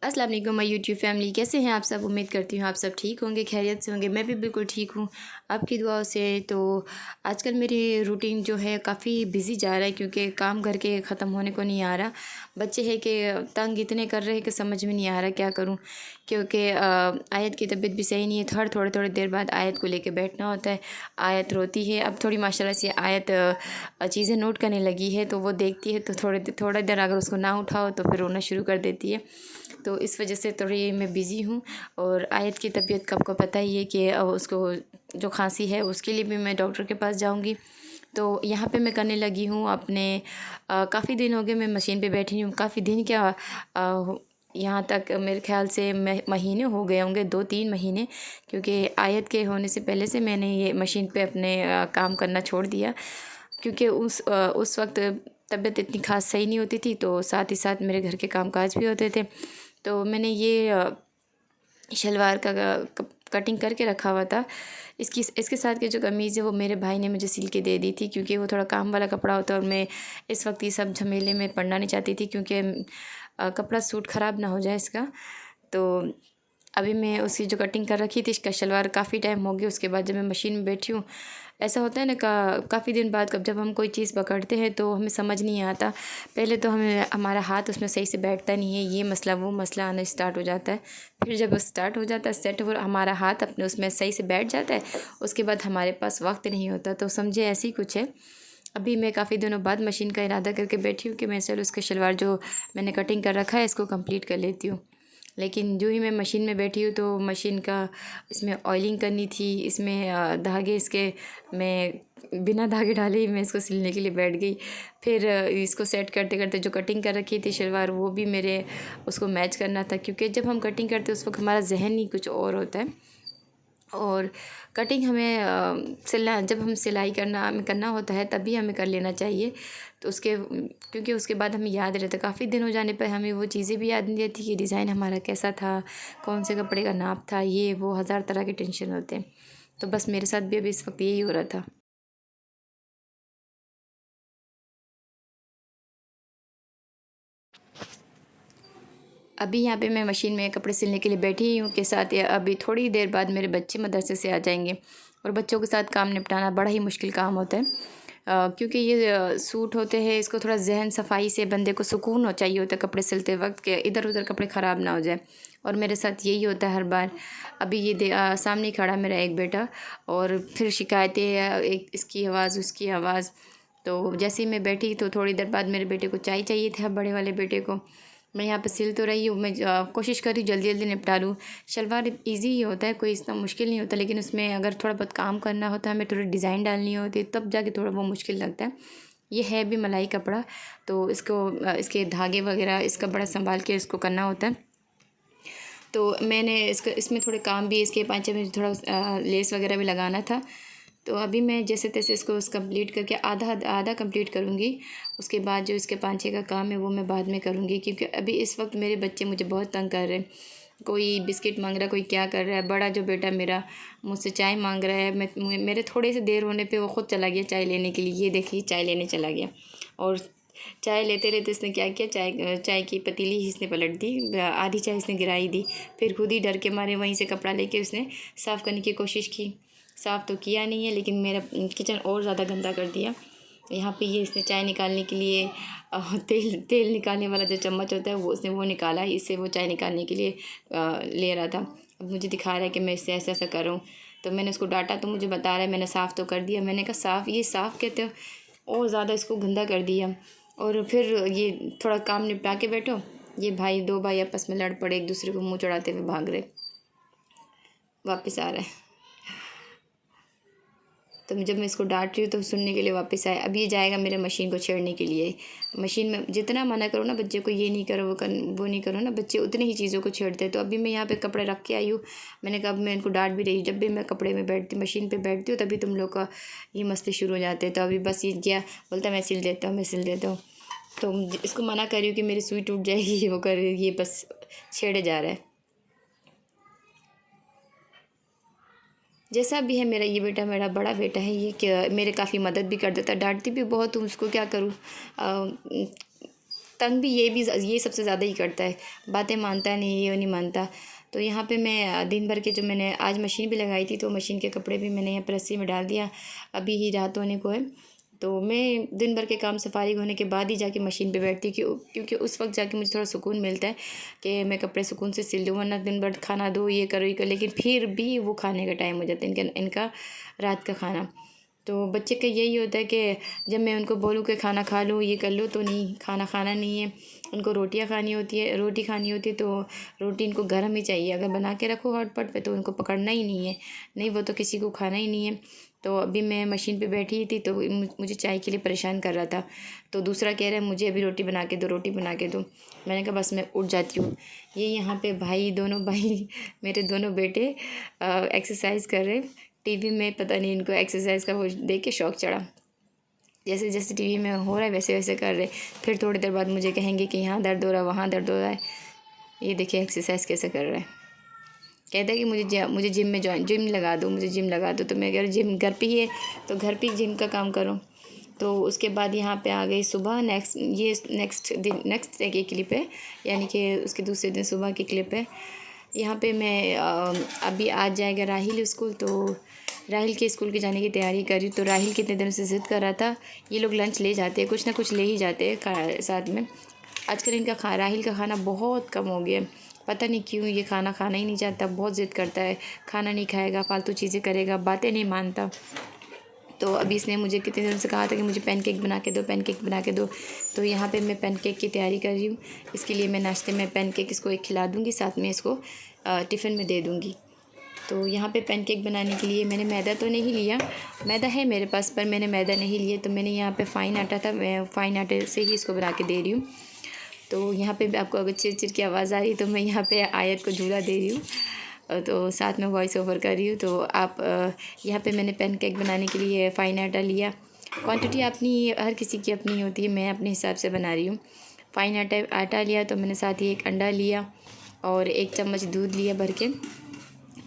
अस्सलाम वालेकुम my YouTube family, कैसे हैं आप सब। उम्मीद करती हूँ आप सब ठीक होंगे, खैरियत से होंगे। मैं भी बिल्कुल ठीक हूँ आपकी दुआओं से। तो आजकल मेरी रूटीन जो है काफ़ी बिज़ी जा रहा है, क्योंकि काम घर के ख़त्म होने को नहीं आ रहा। बच्चे हैं कि तंग इतने कर रहे हैं कि समझ में नहीं आ रहा क्या करूँ, क्योंकि आयत की तबीयत भी सही नहीं है। हर थोड़े थोड़ी देर बाद आयत को लेके बैठना होता है। आयत रोती है, अब थोड़ी माशाल्लाह से आयत चीज़ें नोट करने लगी है, तो वो देखती है तो थोड़ा देर अगर उसको ना उठाओ तो फिर रोना शुरू कर देती है। तो इस वजह से थोड़ी मैं बिज़ी हूँ। और आयत की तबीयत का आपको पता ही है कि उसको जो खांसी है उसके लिए भी मैं डॉक्टर के पास जाऊँगी। तो यहाँ पे मैं करने लगी हूँ अपने काफ़ी दिन हो गए मैं मशीन पे बैठी हूँ। काफ़ी दिन क्या, यहाँ तक मेरे ख़्याल से महीने हो गए होंगे, 2-3 महीने, क्योंकि आयत के होने से पहले से मैंने ये मशीन पे अपने काम करना छोड़ दिया। क्योंकि उस वक्त तबीयत इतनी ख़ास सही नहीं होती थी, तो साथ ही साथ मेरे घर के कामकाज भी होते थे। तो मैंने ये शलवार का कटिंग करके रखा हुआ था। इसके साथ की जो कमीज़ है वो मेरे भाई ने मुझे सिल के दे दी थी, क्योंकि वो थोड़ा काम वाला कपड़ा होता है और मैं इस वक्त ये सब झमेले में पड़ना नहीं चाहती थी, क्योंकि कपड़ा सूट ख़राब ना हो जाए इसका। तो अभी मैं उसकी जो कटिंग कर रखी थी इसका शलवार, काफ़ी टाइम हो गया उसके बाद जब मैं मशीन में बैठी हूँ। ऐसा होता है ना, काफ़ी दिन बाद जब हम कोई चीज़ पकड़ते हैं तो हमें समझ नहीं आता। पहले तो हमारा हाथ उसमें सही से बैठता नहीं है, ये मसला वो मसला आना स्टार्ट हो जाता है। फिर जब वो स्टार्ट हो जाता है सेट, वो हमारा हाथ अपने उसमें सही से बैठ जाता है, उसके बाद हमारे पास वक्त नहीं होता। तो समझे ऐसी कुछ है। अभी मैं काफ़ी दिनों बाद मशीन का इरादा करके बैठी हूँ कि मैं चलो उसके शलवार जो मैंने कटिंग कर रखा है इसको कंप्लीट कर लेती हूँ। लेकिन जो ही मैं मशीन में बैठी हूँ तो मशीन का इसमें ऑयलिंग करनी थी, इसमें धागे इसके मैं बिना धागे डाले ही मैं इसको सिलने के लिए बैठ गई। फिर इसको सेट करते करते जो कटिंग कर रखी थी शलवार वो भी मेरे उसको मैच करना था, क्योंकि जब हम कटिंग करते हैं उस वक्त हमारा जहन ही कुछ और होता है। और कटिंग हमें जब हम सिलाई करना होता है तभी हमें कर लेना चाहिए। तो क्योंकि उसके बाद हमें याद रहता है, काफ़ी दिन हो जाने पर हमें वो चीज़ें भी याद नहीं रहती कि डिज़ाइन हमारा कैसा था, कौन से कपड़े का नाप था, ये वो हज़ार तरह के टेंशन होते हैं। तो बस मेरे साथ भी अभी इस वक्त यही हो रहा था। अभी यहाँ पे मैं मशीन में कपड़े सिलने के लिए बैठी ही हूँ के साथ। या अभी थोड़ी देर बाद मेरे बच्चे मदरसे से आ जाएंगे और बच्चों के साथ काम निपटाना बड़ा ही मुश्किल काम होता है। क्योंकि ये सूट होते हैं, इसको थोड़ा जहन सफाई से बंदे को सुकून हो चाहिए होता है कपड़े सिलते वक्त के इधर उधर कपड़े ख़राब ना हो जाए। और मेरे साथ यही होता है हर बार। अभी सामने ही खड़ा मेरा एक बेटा, और फिर शिकायतें, एक इसकी आवाज़ उसकी आवाज़। तो जैसे ही मैं बैठी तो थोड़ी देर बाद मेरे बेटे को चाय चाहिए था, बड़े वाले बेटे को। मैं यहाँ पे सिल तो रही हूँ, मैं कोशिश कर रही हूँ जल्दी जल्दी निपटा लूँ। शलवार इजी ही होता है, कोई इतना मुश्किल नहीं होता, लेकिन उसमें अगर थोड़ा बहुत काम करना होता है, हमें थोड़ी डिज़ाइन डालनी होती है, तब जाके थोड़ा वो मुश्किल लगता है। ये है भी मलाई कपड़ा, तो इसके धागे वगैरह इसका बड़ा संभाल के इसको करना होता है। तो मैंने इसमें थोड़े काम भी, इसके पाँचे में थोड़ा लेस वगैरह भी लगाना था। तो अभी मैं जैसे तैसे इसको कंप्लीट करके आधा आधा कंप्लीट करूँगी। उसके बाद जो इसके पाँचे का काम है वो मैं बाद में करूँगी, क्योंकि अभी इस वक्त मेरे बच्चे मुझे बहुत तंग कर रहे हैं। कोई बिस्किट मांग रहा है, कोई क्या कर रहा है। बड़ा जो बेटा मेरा मुझसे चाय मांग रहा है, मेरे थोड़े से देर होने पे वो ख़ुद चला गया चाय लेने के लिए। ये देखिए चाय लेने चला गया, और चाय लेते लेते इसने क्या किया, चाय की पतीली ही इसने पलट दी, आधी चाय इसने गिराई दी। फिर खुद ही डर के मारे वहीं से कपड़ा लेके उसने साफ़ करने की कोशिश की। साफ़ तो किया नहीं है, लेकिन मेरा किचन और ज़्यादा गंदा कर दिया। यहाँ पे ये इसने चाय निकालने के लिए तेल निकालने वाला जो चम्मच होता है वो निकाला, इससे वो चाय निकालने के लिए ले रहा था। अब मुझे दिखा रहा है कि मैं इससे ऐसा ऐसा करूँ। तो मैंने उसको डांटा तो मुझे बता रहा है मैंने साफ़ तो कर दिया। मैंने कहा साफ़ कहते हो, और ज़्यादा इसको गंदा कर दिया। और फिर ये थोड़ा काम निपटा के बैठो, ये दो भाई आपस में लड़ पड़े, एक दूसरे को मुँह चढ़ाते हुए भाग रहे, वापस आ रहे हैं। तो जब मैं इसको डांट रही हूँ तो सुनने के लिए वापस आए। अब ये जाएगा मेरे मशीन को छेड़ने के लिए। मशीन में जितना मना करो ना बच्चे को, ये नहीं करो वो नहीं करो ना, बच्चे उतनी ही चीज़ों को छेड़ते हैं। तो अभी मैं यहाँ पे कपड़े रख के आई हूँ। मैंने कहा अब मैं इनको डांट भी रही, जब भी मैं कपड़े में बैठती मशीन पे बैठती हूँ तभी तुम लोग का ये मसले शुरू हो जाते हैं। तो अभी बस ये क्या बोलता है, मैं सिल देता हूँ। तो इसको मना कर रही हूँ कि मेरी सुई टूट जाएगी, वो कर ये बस छेड़े जा रहा है। जैसा भी है मेरा ये बेटा, मेरा बड़ा बेटा है ये, कि मेरे काफ़ी मदद भी कर देता है। डांटती भी बहुत हूँ उसको, क्या करूँ। तंग भी ये सबसे ज़्यादा ही करता है, बातें मानता नहीं, ये नहीं मानता। तो यहाँ पे मैं दिन भर के जो मैंने आज मशीन भी लगाई थी, तो मशीन के कपड़े भी मैंने यहाँ पर रस्सी में डाल दिया। अभी ही रात होने को है, तो मैं दिन भर के काम से फारिग होने के बाद ही जाके मशीन पे बैठती हूँ, क्योंकि उस वक्त जाके मुझे थोड़ा सुकून मिलता है कि मैं कपड़े सुकून से सिल लूँ। वरना दिन भर खाना दो, ये करो ये करो, लेकिन फिर भी वो खाने का टाइम हो जाता है इनका रात का खाना। तो बच्चे का यही होता है कि जब मैं उनको बोलूँ कि खाना खा लो, ये कर लो, तो नहीं, खाना खाना नहीं है। उनको रोटियां खानी होती है, रोटी खानी होती है, तो रोटी इनको गर्म ही चाहिए। अगर बना के रखो हॉटपॉट पे तो उनको पकड़ना ही नहीं है, नहीं वो तो किसी को खाना ही नहीं है। तो अभी मैं मशीन पे बैठी थी, तो मुझे चाय के लिए परेशान कर रहा था। तो दूसरा कह रहा है मुझे अभी रोटी बना के दो, रोटी बना के दो। मैंने कहा बस मैं उठ जाती हूँ। ये यहाँ पे दोनों भाई मेरे दोनों बेटे एक्सरसाइज कर रहे। टीवी में पता नहीं इनको एक्सरसाइज का वो देख के शौक चढ़ा, जैसे जैसे टीवी में हो रहा है वैसे वैसे कर रहे। फिर थोड़ी देर बाद मुझे कहेंगे कि यहाँ दर्द हो रहा है, वहाँ दर्द हो रहा है। ये देखिए एक्सरसाइज कैसे कर रहा है। कहता है कि मुझे जिम में जिम लगा दो, मुझे जिम लगा दो। तो मैं कह रही जिम घर पे ही है, तो घर पे ही जिम का काम करो। तो उसके बाद यहाँ पे आ गई सुबह। नेक्स्ट डे की क्लिप है, यानी कि उसके दूसरे दिन सुबह की क्लिप है। यहाँ पे मैं अभी आज जाएगा राहिल स्कूल, तो राहिल के स्कूल के जाने की तैयारी कर रही हूँ। तो राहिल कितने दिनों से ज़िद कर रहा था। ये लोग लंच ले जाते हैं, कुछ ना कुछ ले ही जाते हैं साथ में। आजकल इनका राहिल का खाना बहुत कम हो गया, पता नहीं क्यों। ये खाना खाना ही नहीं चाहता, बहुत ज़िद करता है, खाना नहीं खाएगा, फालतू चीज़ें करेगा, बातें नहीं मानता। तो अभी इसने मुझे कितने दिनों से कहा था कि मुझे पैनकेक बना के दो, पैनकेक बना के दो। तो यहाँ पे मैं पैनकेक की तैयारी कर रही हूँ। इसके लिए मैं नाश्ते में पैनकेक इसको एक खिला दूँगी, साथ में इसको टिफ़िन में दे दूँगी। तो यहाँ पे पैनकेक बनाने के लिए मैंने मैदा तो नहीं लिया, मैदा है मेरे पास पर मैंने मैदा नहीं लिया। तो मैंने यहाँ पे फ़ाइन आटा था, मैं फ़ाइन आटे से ही इसको बना के दे रही हूँ। तो यहाँ पे आपको अगर चिर की आवाज़ आ रही है तो मैं यहाँ पे आयत को झूला दे रही हूँ, तो साथ में वॉइस ओवर कर रही हूँ। तो आप यहाँ पे मैंने पैनकेक बनाने के लिए फ़ाइन आटा लिया। क्वांटिटी अपनी हर किसी की अपनी होती है, मैं अपने हिसाब से बना रही हूँ। फ़ाइन आटा लिया, तो मैंने साथ ही एक अंडा लिया और 1 चम्मच दूध लिया भर के,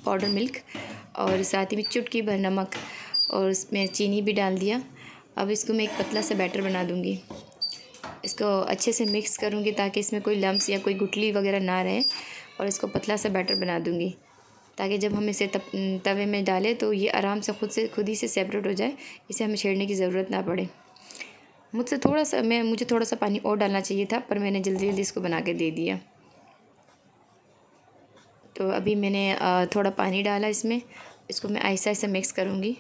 पाउडर मिल्क, और साथ ही में चुटकी भर नमक, और उसमें चीनी भी डाल दिया। अब इसको मैं एक पतला सा बैटर बना दूँगी। इसको अच्छे से मिक्स करूँगी ताकि इसमें कोई लम्स या कोई गुठली वगैरह ना रहे, और इसको पतला सा बैटर बना दूँगी ताकि जब हम इसे तवे में डालें तो ये आराम से खुद ही से सेपरेट हो जाए, इसे हमें छेड़ने की ज़रूरत ना पड़े। मुझे थोड़ा सा पानी और डालना चाहिए था, पर मैंने जल्दी जल्दी इसको बना के दे दिया। तो अभी मैंने थोड़ा पानी डाला इसमें, इसको मैं आहिस्ता आहिस्ता मिक्स करूँगी।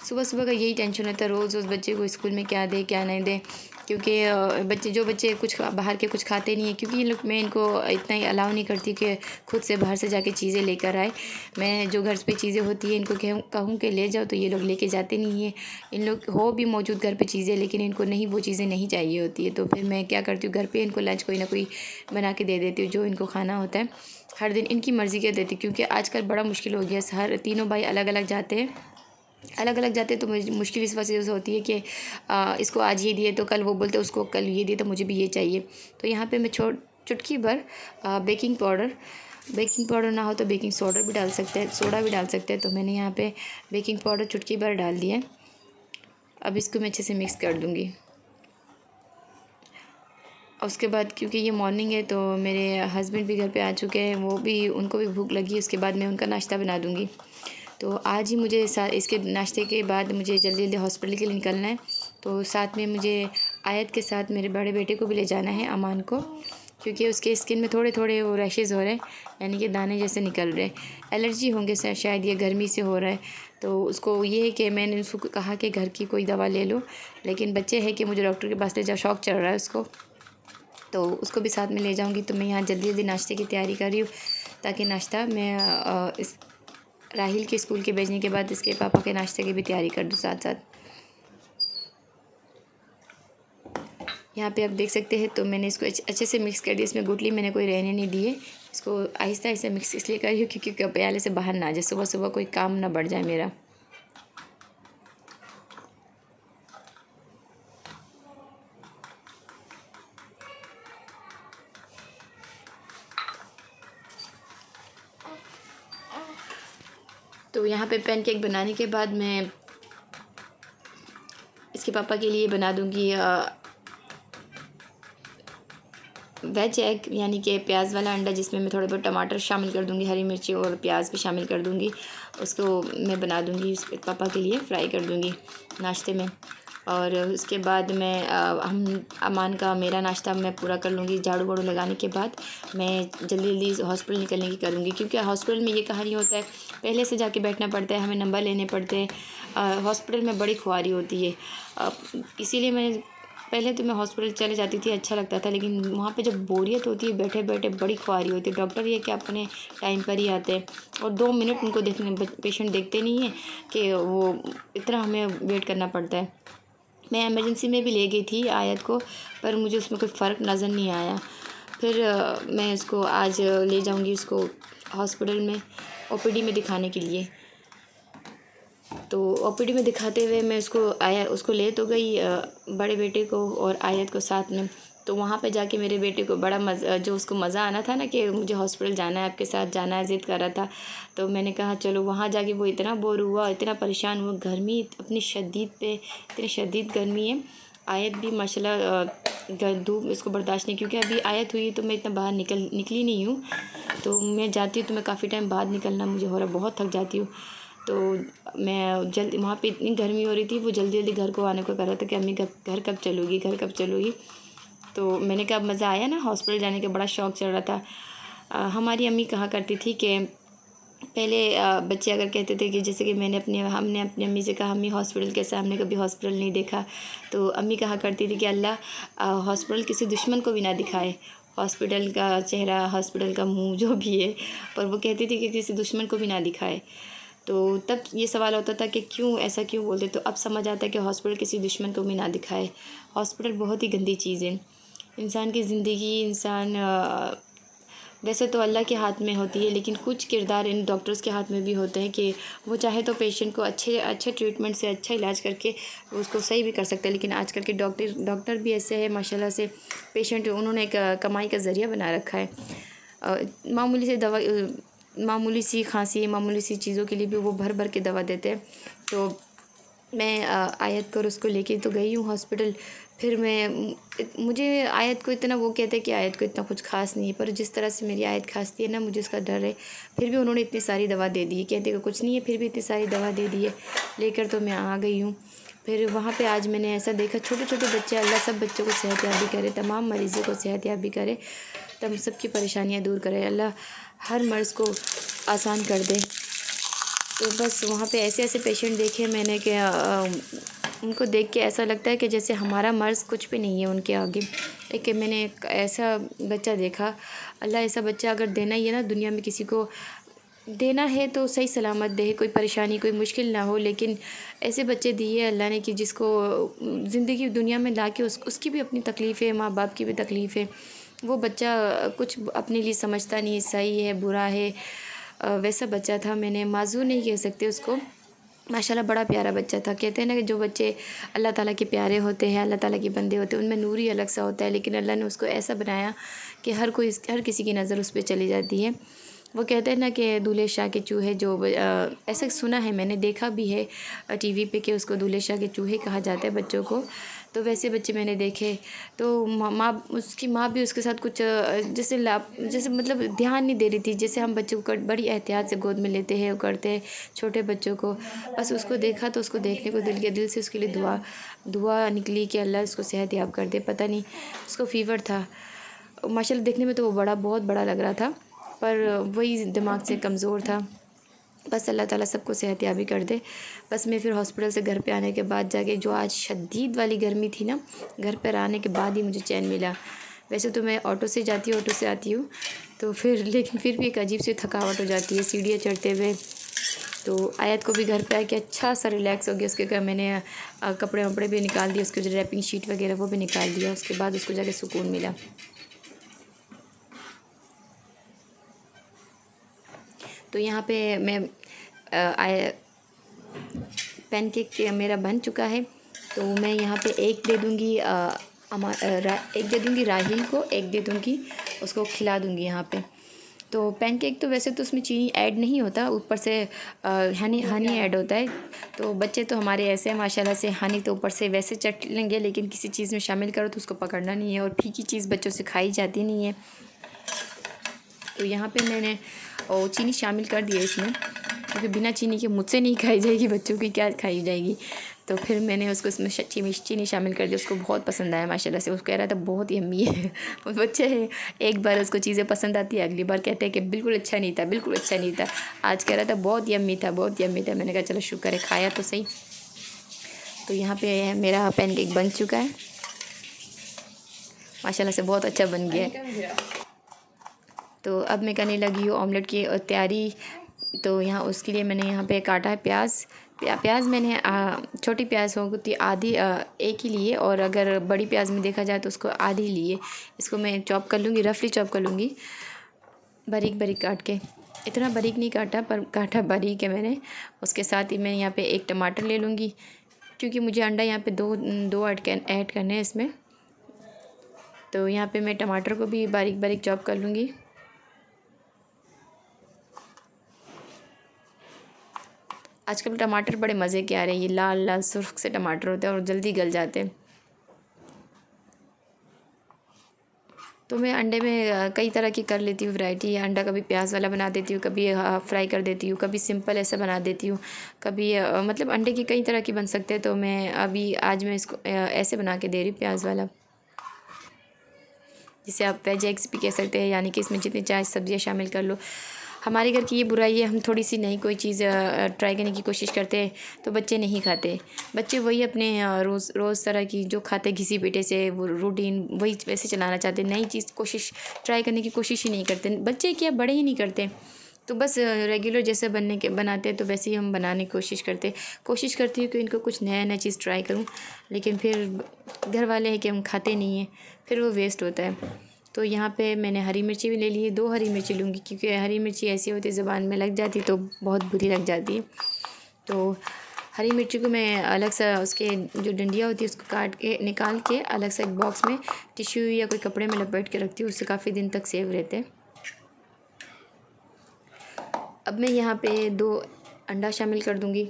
सुबह सुबह का यही टेंशन रहता है, रोज़ बच्चे को स्कूल में क्या दें क्या नहीं दें, क्योंकि जो बच्चे कुछ बाहर के कुछ खाते नहीं हैं, क्योंकि ये लोग, मैं इनको इतना ही अलाउ नहीं करती कि खुद से बाहर से जाके चीज़ें लेकर आए। मैं जो घर पे चीज़ें होती हैं इनको कहूँ कि ले जाओ, तो ये लोग लेके जाते नहीं हैं। इन लोग हो भी मौजूद घर पे चीज़ें, लेकिन इनको नहीं, वो चीज़ें नहीं चाहिए होती है। तो फिर मैं क्या करती हूँ, घर पर इनको लंच कोई ना कोई बना के दे देती हूँ जो इनको खाना होता है। हर दिन इनकी मर्ज़ी के देती हूँ, क्योंकि आजकल बड़ा मुश्किल हो गया। हर तीनों भाई अलग अलग जाते हैं, तो मुश्किल इस वजह से होती है कि इसको आज ये दिए तो कल वो बोलते उसको कल ये दिए तो मुझे भी ये चाहिए। तो यहाँ पे मैं चुटकी भर बेकिंग पाउडर ना हो तो बेकिंग सोडा भी डाल सकते हैं। तो मैंने यहाँ पे बेकिंग पाउडर चुटकी भर डाल दिया है। अब इसको मैं अच्छे से मिक्स कर दूँगी। और उसके बाद क्योंकि ये मॉर्निंग है तो मेरे हस्बैंड भी घर पे आ चुके हैं, उनको भी भूख लगी। उसके बाद मैं उनका नाश्ता बना दूँगी। तो आज ही मुझे इसके नाश्ते के बाद मुझे जल्दी जल्दी हॉस्पिटल के लिए निकलना है। तो साथ में मुझे आयत के साथ मेरे बड़े बेटे को भी ले जाना है, अमान को, क्योंकि उसके स्किन में थोड़े थोड़े वो रैशेज़ हो रहे हैं, यानी कि दाने जैसे निकल रहे हैं। एलर्जी होंगे शायद, ये गर्मी से हो रहा है। तो उसको ये है कि मैंने उसको कहा कि घर की कोई दवा ले लो, लेकिन बच्चे हैं कि मुझे डॉक्टर के पास ले जाओ, शौक चढ़ रहा है उसको। तो उसको भी साथ में ले जाऊँगी। तो मैं यहाँ जल्दी जल्दी नाश्ते की तैयारी कर रही हूँ, ताकि नाश्ता मैं इस राहिल के स्कूल के भेजने के बाद इसके पापा के नाश्ते की भी तैयारी कर दूँ साथ साथ। यहाँ पे आप देख सकते हैं, तो मैंने इसको अच्छे से मिक्स कर दिया। इसमें गुठली मैंने कोई रहने नहीं दिए। इसको आहिस्ता आहिस्ता मिक्स इसलिए कर रही हूँ क्योंकि प्याले से बाहर ना आ जाए, सुबह सुबह कोई काम ना बढ़ जाए मेरा। तो तो यहाँ पे पैनकेक बनाने के बाद मैं इसके पापा के लिए बना दूँगी वेज एग, यानी कि प्याज वाला अंडा, जिसमें मैं थोड़े बहुत टमाटर शामिल कर दूँगी, हरी मिर्ची और प्याज भी शामिल कर दूँगी। उसको मैं बना दूँगी, उसके पापा के लिए फ्राई कर दूँगी नाश्ते में। और उसके बाद मैं हम अमान का मेरा नाश्ता मैं पूरा कर लूँगी। झाड़ू वाड़ू लगाने के बाद मैं जल्दी जल्दी हॉस्पिटल निकलने की करूँगी, क्योंकि हॉस्पिटल में ये कहानी होता है, पहले से जाके बैठना पड़ता है, हमें नंबर लेने पड़ते हैं। हॉस्पिटल में बड़ी खुआरी होती है, इसीलिए मैं पहले तो मैं हॉस्पिटल चले जाती थी, अच्छा लगता था, लेकिन वहाँ पे जब बोरियत होती है, बैठे बैठे बड़ी खुआरी होती है। डॉक्टर ये कि अपने टाइम पर ही आते हैं और 2 मिनट उनको देखने, पेशेंट देखते नहीं हैं कि वो इतना हमें वेट करना पड़ता है। मैं इमरजेंसी में भी ले गई थी आयत को, पर मुझे उसमें कोई फ़र्क नज़र नहीं आया। फिर मैं इसको आज ले जाऊँगी उसको हॉस्पिटल में ओपीडी में दिखाने के लिए। तो ओपीडी में दिखाते हुए मैं उसको ले तो गई, बड़े बेटे को और आयत को साथ में। तो वहाँ पे जाके मेरे बेटे को बड़ा मज़ा, जो उसको मज़ा आना था ना कि मुझे हॉस्पिटल जाना है, आपके साथ जाना है, ज़िद कर रहा था। तो मैंने कहा चलो। वहाँ जाके वो इतना बोर हुआ, इतना परेशान हुआ, गर्मी अपनी शदीद पे, इतनी शदीद गर्मी है। आयत भी माशाल्लाह धूप इसको बर्दाश्त नहीं, क्योंकि अभी आयत हुई तो मैं इतना बाहर निकली नहीं हूँ। तो मैं जाती हूँ तो मैं काफ़ी टाइम बाद निकलना मुझे हो रहा, बहुत थक जाती हूँ। तो मैं जल्दी, वहाँ पे इतनी गर्मी हो रही थी, वो जल्दी जल्दी घर को आने को कर रहा था कि अम्मी घर कब चलोगी, घर कब चलोगी। तो मैंने कहा मज़ा आया ना, हॉस्पिटल जाने का बड़ा शौक़ चल रहा था। हमारी अम्मी कहा करती थी कि पहले बच्चे अगर कहते थे कि जैसे कि हमने अपनी अम्मी से कहा, अम्मी हॉस्पिटल कैसा, हमने कभी हॉस्पिटल नहीं देखा। तो अम्मी कहा करती थी कि अल्लाह हॉस्पिटल किसी दुश्मन को भी ना दिखाए, हॉस्पिटल का चेहरा, हॉस्पिटल का मुँह जो भी है, पर वो कहती थी कि किसी दुश्मन को भी ना दिखाए। तो तब ये सवाल होता था कि क्यों ऐसा क्यों बोलते। तो अब समझ आता है कि हॉस्पिटल किसी दुश्मन को भी ना दिखाए। हॉस्पिटल बहुत ही गंदी चीज़ है। इंसान की ज़िंदगी, वैसे तो अल्लाह के हाथ में होती है, लेकिन कुछ किरदार इन डॉक्टर्स के हाथ में भी होते हैं कि वो चाहे तो पेशेंट को अच्छे ट्रीटमेंट से अच्छा इलाज करके उसको सही भी कर सकते हैं। लेकिन आजकल के डॉक्टर भी ऐसे हैं माशाल्लाह से, पेशेंट उन्होंने एक कमाई का ज़रिया बना रखा है। मामूली सी खांसी, मामूली सी चीज़ों के लिए भी वो भर भर के दवा देते हैं। तो मैं आयत को और उसको लेके तो गई हूँ हॉस्पिटल। फिर मुझे आयत को इतना, वो कहते हैं कि आयत को इतना कुछ ख़ास नहीं है, पर जिस तरह से मेरी आयत खांसती है ना, मुझे उसका डर है। फिर भी उन्होंने इतनी सारी दवा दे दी है, कहते कि कुछ नहीं है, फिर भी इतनी सारी दवा दे दी है, लेकर तो मैं आ गई हूँ। फिर वहाँ पे आज मैंने ऐसा देखा, छोटे छोटे बच्चे, अल्लाह सब बच्चों को सेहतयाबी करे, तमाम मरीज़ों को सेहतयाबी करे, तब सबकी परेशानियाँ दूर करे, अल्लाह हर मर्ज़ को आसान कर दे। तो बस वहाँ पे ऐसे ऐसे पेशेंट देखे मैंने कि उनको देख के ऐसा लगता है कि जैसे हमारा मर्ज़ कुछ भी नहीं है उनके आगे। एक मैंने एक ऐसा बच्चा देखा, अल्लाह ऐसा बच्चा अगर देना ही है ना दुनिया में, किसी को देना है तो सही सलामत दे, कोई परेशानी कोई मुश्किल ना हो। लेकिन ऐसे बच्चे दिए अल्लाह ने कि जिसको ज़िंदगी दुनिया में ला के उसकी भी अपनी तकलीफ़ है, माँ बाप की भी तकलीफ़ है। वो बच्चा कुछ अपने लिए समझता नहीं, सही है बुरा है, वैसा बच्चा था। मैंने माज़ूर नहीं कह सकते उसको, माशाल्लाह बड़ा प्यारा बच्चा था। कहते हैं ना कि जो बच्चे अल्लाह ताला के प्यारे होते हैं, अल्लाह ताला के बंदे होते हैं, उनमें नूर ही अलग सा होता है। लेकिन अल्लाह ने उसको ऐसा बनाया कि हर किसी की नज़र उस पर चली जाती है। वो कहते हैं ना कि दूल्हे शाह के चूहे, जो ऐसा सुना है, मैंने देखा भी है टीवी पे कि उसको दूल्हे शाह के चूहे कहा जाता है बच्चों को। तो वैसे बच्चे मैंने देखे। तो उसकी माँ भी उसके साथ कुछ जैसे मतलब ध्यान नहीं दे रही थी, जैसे हम बच्चों को बड़ी एहतियात से गोद में लेते हैं, वो करते हैं छोटे बच्चों को। बस उसको देखा तो उसको देखने को दिल से उसके लिए दुआ निकली कि अल्लाह उसको सेहत याब कर दे। पता नहीं उसको फ़ीवर था माशाल्लाह, देखने में तो वो बहुत बड़ा लग रहा था, पर वही दिमाग से कमज़ोर था। बस अल्लाह ताला सबको सेहतयाबी कर दे। बस मैं फिर हॉस्पिटल से घर पे आने के बाद जाके, जो आज शदीद वाली गर्मी थी ना, घर पर आने के बाद ही मुझे चैन मिला। वैसे तो मैं ऑटो से जाती हूँ, ऑटो से आती हूँ, तो लेकिन फिर भी एक अजीब सी थकावट हो जाती है सीढ़ियाँ चढ़ते हुए। तो आयत को भी घर पे आके अच्छा सा रिलैक्स हो गया। उसके घर मैंने कपड़े वपड़े भी निकाल दिए, उसके जो रैपिंग शीट वगैरह वो भी निकाल दिया। उसके बाद उसको जाके सुकून मिला। तो यहाँ पे मैं पैनकेक मेरा बन चुका है। तो मैं यहाँ पे एक दे दूँगी एक दे दूँगी राहिल को, एक दे दूँगी उसको खिला दूँगी यहाँ पे। तो पैनकेक तो वैसे तो उसमें चीनी ऐड नहीं होता, ऊपर से हनी हनी ऐड होता है। तो बच्चे तो हमारे ऐसे हैं माशाल्लाह से, हनी तो ऊपर से वैसे चट लेंगे, लेकिन किसी चीज़ में शामिल करो तो उसको पकड़ना नहीं है, और फीकी चीज़ बच्चों से खाई जाती नहीं है। तो यहाँ पे मैंने चीनी शामिल कर दी है इसमें, क्योंकि बिना चीनी के मुझसे नहीं खाई जाएगी, बच्चों की क्या खाई जाएगी। तो फिर मैंने उसको इसमें चीनी शामिल कर दी। उसको बहुत पसंद आया माशाल्लाह से, उसको कह रहा था बहुत यम्मी है। और बच्चे हैं, एक बार उसको चीज़ें पसंद आती है, अगली बार कहते हैं कि बिल्कुल अच्छा नहीं था, बिल्कुल अच्छा नहीं था। आज कह रहा था बहुत यम्मी था, बहुत यम्मी था। मैंने कहा चलो शुक्र है खाया तो सही। तो यहाँ पे मेरा पैनकेक बन चुका है माशाल्लाह से, बहुत अच्छा बन गया है। तो अब मैं करने लगी हूँ ऑमलेट की तैयारी। तो यहाँ उसके लिए मैंने यहाँ पे काटा है प्याज। प्याज मैंने छोटी प्याज होती आधी एक ही लिए, और अगर बड़ी प्याज में देखा जाए तो उसको आधी लिए। इसको मैं चॉप कर लूँगी, रफली चॉप कर लूँगी, बारीक बारीक काट के। इतना बारीक नहीं काटा, पर काटा बारीक है मैंने। उसके साथ ही मैं यहाँ पे एक टमाटर ले लूँगी, क्योंकि मुझे अंडा यहाँ पे दो ऐड करने हैं इसमें। तो यहाँ पे मैं टमाटर को भी बारीक बारीक चॉप कर लूँगी। आजकल टमाटर बड़े मज़े के आ रहे हैं, ये लाल लाल सुर्ख से टमाटर होते हैं और जल्दी गल जाते हैं। तो मैं अंडे में कई तरह की कर लेती हूँ वैरायटी। अंडा कभी प्याज वाला बना देती हूँ, कभी फ्राई कर देती हूँ, कभी सिंपल ऐसा बना देती हूँ, कभी मतलब अंडे की कई तरह की बन सकते हैं। तो मैं आज मैं इसको ऐसे बना के दे रही हूँ, प्याज वाला, जिसे आप वेज एग्स भी कह सकते हैं, यानी कि इसमें जितनी चाहे सब्जियाँ शामिल कर लो। हमारे घर की ये बुराई है, हम थोड़ी सी नई कोई चीज़ ट्राई करने की कोशिश करते हैं तो बच्चे नहीं खाते। बच्चे वही अपने रोज़ तरह की जो खाते घिसी पिटे से, वो रूटीन वही वैसे चलाना चाहते, नई चीज़ ट्राई करने की कोशिश ही नहीं करते। बच्चे क्या, बड़े ही नहीं करते। तो बस रेगुलर जैसे बनाते हैं तो वैसे ही हम बनाने की कोशिश करती हूँ कि इनको कुछ नया नया चीज़ ट्राई करूँ, लेकिन फिर घर वाले हैं कि हम खाते नहीं हैं, फिर वो वेस्ट होता है। तो यहाँ पे मैंने हरी मिर्ची भी ले ली है, 2 हरी मिर्ची लूँगी, क्योंकि हरी मिर्ची ऐसी होती है ज़ुबान में लग जाती तो बहुत बुरी लग जाती है। तो हरी मिर्ची को मैं अलग सा, उसके जो डंडियाँ होती है उसको काट के निकाल के अलग से एक बॉक्स में टिश्यू या कोई कपड़े में लपेट के रखती हूँ, उससे काफ़ी दिन तक सेव रहते हैं। अब मैं यहाँ पे 2 अंडा शामिल कर दूँगी।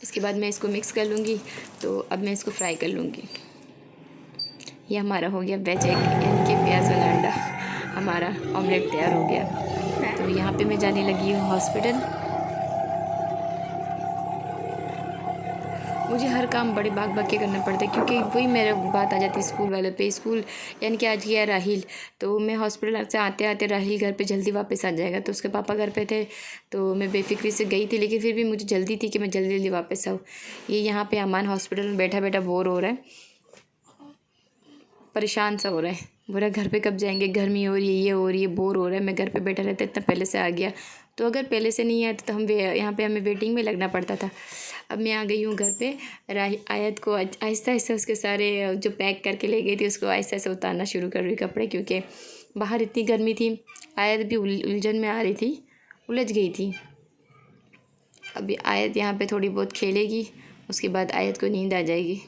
इसके बाद मैं इसको मिक्स कर लूँगी। तो अब मैं इसको फ्राई कर लूँगी। ये हमारा हो गया वेज एग, यानी कि प्याज वाला अंडा, हमारा ऑमलेट तैयार हो गया। तो यहाँ पे मैं जाने लगी हूँ हॉस्पिटल। मुझे हर काम बड़े भाग भाग के करना पड़ता है, क्योंकि वही मेरा बात आ जाती है स्कूल वाले पे। स्कूल यानी कि आज गया राहिल, तो मैं हॉस्पिटल से आते आते राहिल घर पे जल्दी वापस आ जाएगा। तो उसके पापा घर पे थे, तो मैं बेफिक्री से गई थी, लेकिन फिर भी मुझे जल्दी थी कि मैं जल्दी जल्दी वापस आऊँ। ये यहाँ पे अमान हॉस्पिटल में बैठा बैठा बोर हो रहा है, परेशान सा हो रहा है, बोला घर पे कब जाएंगे, गर्मी हो रही है, ये हो रही है, बोर हो रहा है। मैं घर पे बैठा रहता, इतना पहले से आ गया। तो अगर पहले से नहीं आया तो हम यहाँ पे हमें वेटिंग में लगना पड़ता था। अब मैं आ गई हूँ घर पे। आयत को आहिस्ता आहिस्ता उसके सारे जो पैक करके ले गई थी उसको आहिस्ता आहिस्ता उतारना शुरू कर रही कपड़े, क्योंकि बाहर इतनी गर्मी थी। आयत भी उलझन में आ रही थी, उलझ गई थी। अभी आयत यहाँ पे थोड़ी बहुत खेलेगी, उसके बाद आयत को नींद आ जाएगी।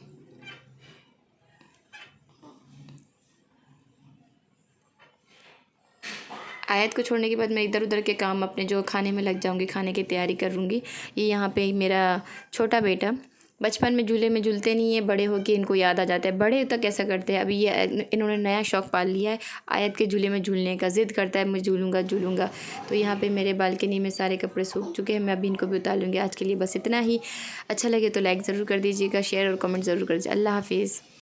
आयत को छोड़ने के बाद मैं इधर उधर के काम अपने जो खाने में लग जाऊंगी, खाने की तैयारी करूँगी। ये यहाँ पे मेरा छोटा बेटा, बचपन में झूले में झूलते नहीं है, बड़े होके इनको याद आ जाता है। बड़े तो कैसा करते हैं, अभी ये इन्होंने नया शौक़ पाल लिया है आयत के झूले में झूलने का। ज़िद करता है मैं झूलूँगा झूलूँगा। तो यहाँ पे मेरे बालकनी में सारे कपड़े सूख चुके हैं, मैं अभी इनको भी उतार लूँगी। आज के लिए बस इतना ही। अच्छा लगे तो लाइक ज़रूर कर दीजिएगा, शेयर और कमेंट ज़रूर कर दीजिए। अल्लाह हाफिज़।